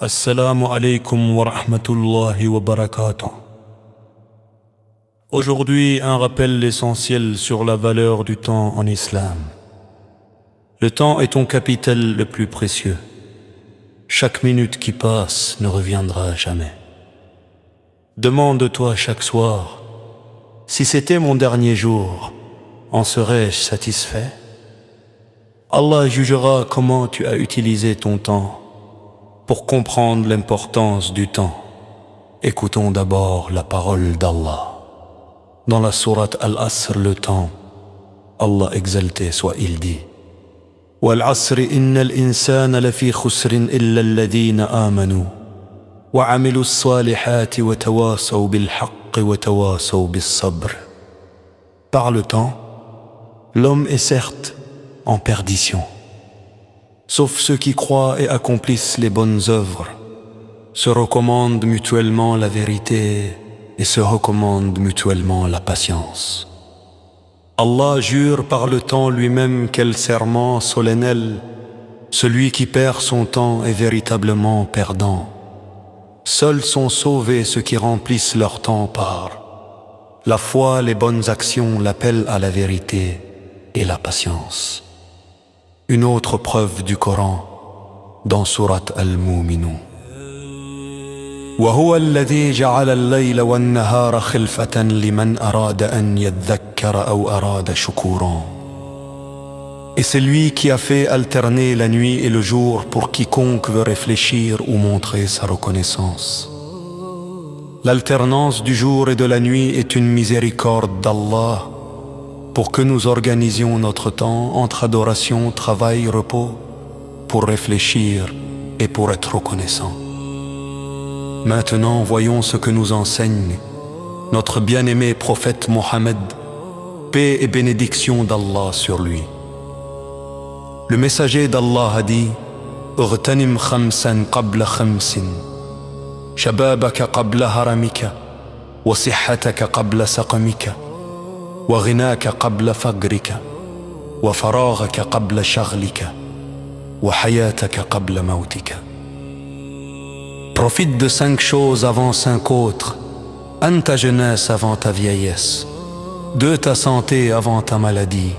Assalamu alaikum wa rahmatullahi wa barakatuh. Aujourd'hui, un rappel essentiel sur la valeur du temps en islam. Le temps est ton capital le plus précieux. Chaque minute qui passe ne reviendra jamais. Demande-toi chaque soir, si c'était mon dernier jour, en serais-je satisfait? Allah jugera comment tu as utilisé ton temps. Pour comprendre l'importance du temps, écoutons d'abord la parole d'Allah. Dans la sourate Al-Asr, le temps, Allah exalté soit, il dit: وَالْعَصْرِ إِنَّ الْإِنسَانَ لَفِي خُسْرٍ إِلَّا الَّذِينَ آمَنُوا وَعَمِلُوا الصَّالِحَاتِ وَتَوَاصَوْا بِالْحَقِّ وَتَوَاصَوْا بِالصَّبْرِ. Par le temps, l'homme est certes en perdition, sauf ceux qui croient et accomplissent les bonnes œuvres, se recommandent mutuellement la vérité et se recommandent mutuellement la patience. Allah jure par le temps lui-même, quel serment solennel: celui qui perd son temps est véritablement perdant. Seuls sont sauvés ceux qui remplissent leur temps par la foi, les bonnes actions, l'appel à la vérité et la patience. Une autre preuve du Coran dans sourate Al-Mu'minun. وَهُوَ الَّذِي جَعَلَ اللَّيْلَ وَالنَّهَارَ خِلْفَةً لِمَنْ أَرَادَ أَنْ يَذَّكَّرَ أَوْ أَرَادَ شُكُورًا. Et c'est lui qui a fait alterner la nuit et le jour pour quiconque veut réfléchir ou montrer sa reconnaissance. L'alternance du jour et de la nuit est une miséricorde d'Allah pour que nous organisions notre temps entre adoration, travail, repos, pour réfléchir et pour être reconnaissant. Maintenant, voyons ce que nous enseigne notre bien-aimé prophète Mohammed, paix et bénédiction d'Allah sur lui. Le messager d'Allah a dit: اغتنم خمسا قبل خمس شبابك قبل هرمك وصحتك قبل سقمك وغناك قبل فقرك وفراغك قبل شغلك وحياتك قبل موتك. Profite de 5 choses avant 5 autres. 1, ta jeunesse avant ta vieillesse. 2, ta santé avant ta maladie.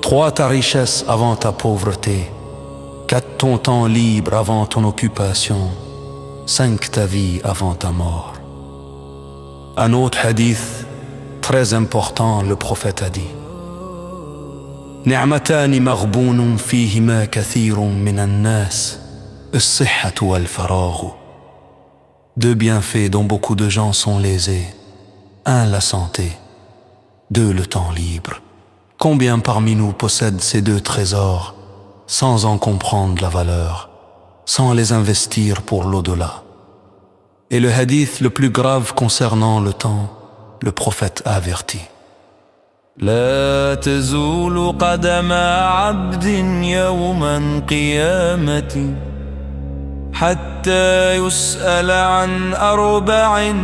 3, ta richesse avant ta pauvreté. 4, ton temps libre avant ton occupation. 5, ta vie avant ta mort. Un autre hadith très important, le prophète a dit: نعمتان مغبون فيهما كثير من الناس الصحة والفراغ. 2 bienfaits dont beaucoup de gens sont lésés. 1, la santé. 2, le temps libre. Combien parmi nous possèdent ces 2 trésors sans en comprendre la valeur, sans les investir pour l'au-delà? Et le hadith le plus grave concernant le temps, le prophète a averti: لا تزول قدم عبد يوم القيامة حتى يسأل عن 4: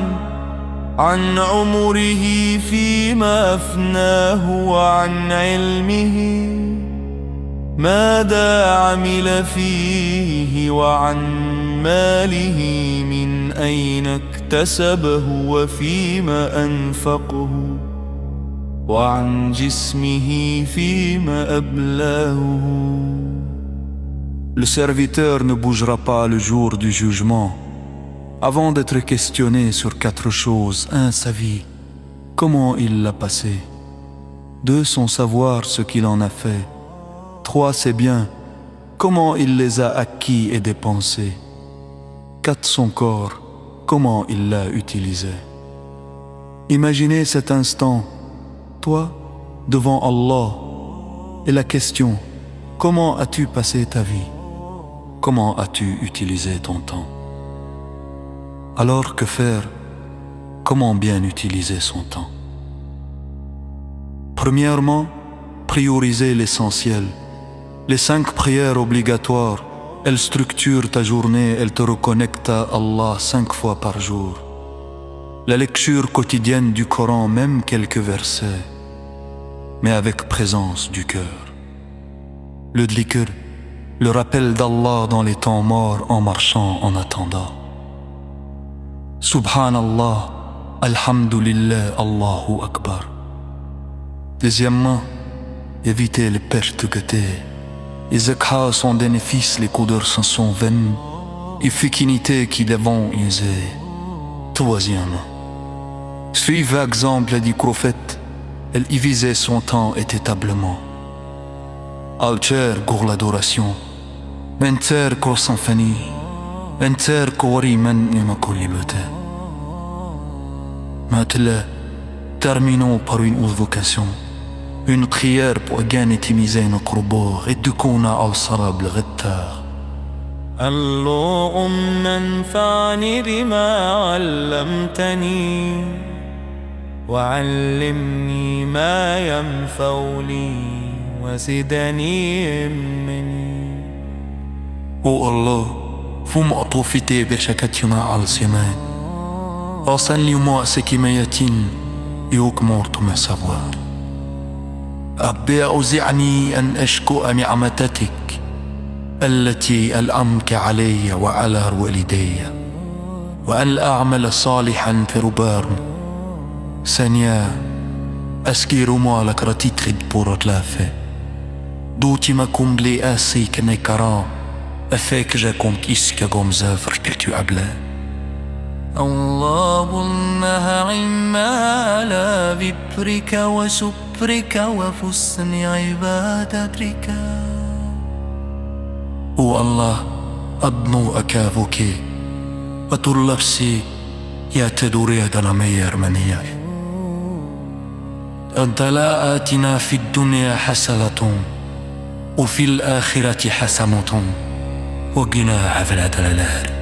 عن عمره فيما أفناه وعن علمه ماذا عمل فيه وعن ماله من أين اكتسبه وفيما أنفقه وعن جسمه فيما أبلاه. Le serviteur ne bougera pas le jour du jugement avant d'être questionné sur 4 choses. 1, sa vie, comment il l'a passée. 2, son savoir, ce qu'il en a fait. 3, ses biens, comment il les a acquis et dépensés. 4, son corps, comment il l'a utilisé. Imaginez cet instant, toi, devant Allah, et la question: comment as-tu passé ta vie? Comment as-tu utilisé ton temps? Alors que faire? Comment bien utiliser son temps? Premièrement, prioriser l'essentiel. Les 5 prières obligatoires, elles structurent ta journée, elles te reconnectent à Allah 5 fois par jour. La lecture quotidienne du Coran, même quelques versets, mais avec présence du cœur. Le dhikr, le rappel d'Allah dans les temps morts en marchant en attendant. Subhanallah, Alhamdulillah, Allahu Akbar. Deuxièmement, éviter les pertes gâtées. Les zakha sont bénéfices, les couleurs sont vaines, et fécunité qui les vont user. Troisièmement, suivez l'exemple du prophète, elle y visait son temps établement. Alcher pour l'adoration, Venter pour symphonie, Venter pour rimen et ma colibete. Maintenant, terminons par une invocation, une prière pour gagner timiser nos corbors et de qu'on a al-sara بالغتار. اللهم انفعني بما علمتني وعلمني ما ينفعني وزدني همني. Oh Allah, vous m'en profitez بشكتنا على السماء. Enseigne-moi ce qui m'étine et augmente mes savoirs. ربي أوزعني أن أشكر نعمتك التي أنعمت علي وعلى والدي وأن أعمل صالحا في ربار. Seigneur, aspire-moi la gratitude pour la fait, d'où tu m'as comblé ainsi que mes carents, afin que j'accomplisse que comme œuvre que tu as blé. اللهم أعنا على ذكرك وشكرك وحسن عبادتك. Oh Allah, aide-nous à qu'invoquer, à tout l'absi et à t'adorer de la meilleure manière. أنت لا آتنا في الدنيا حسنة وفي الآخرة حسنة وقنا عذاب النار.